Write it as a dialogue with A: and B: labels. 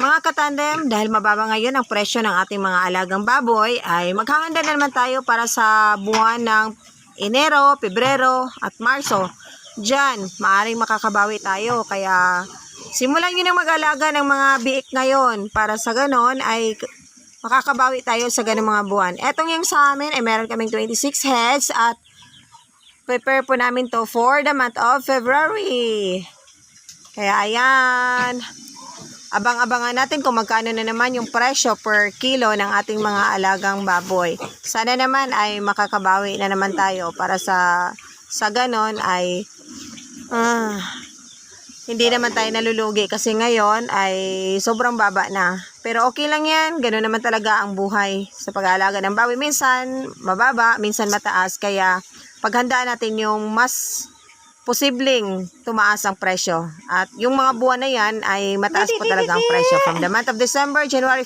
A: Mga katandem, dahil mababa ngayon ang presyo ng ating mga alagang baboy, ay maghahanda na naman tayo para sa buwan ng Enero, Pebrero at Marso. Diyan, maaaring makakabawi tayo. Kaya simulan nyo na mag-alaga ng mga biik ngayon para sa ganon ay makakabawi tayo sa ganong mga buwan. Etong yung sa amin ay meron kaming 26 heads at prepare po namin to for the month of February. Kaya ayan, abang-abangan natin kung magkano na naman yung presyo per kilo ng ating mga alagang baboy. Sana naman ay makakabawi na naman tayo para sa ganon ay hindi naman tayo nalulugi kasi ngayon ay sobrang baba na. Pero okay lang yan, gano'n naman talaga ang buhay sa pag-aalaga ng baboy. Minsan mababa, minsan mataas, kaya paghandaan natin yung mas posibleng tumaas ang presyo. At yung mga buwan na yan ay mataas po talaga ang presyo. From the month of December, January,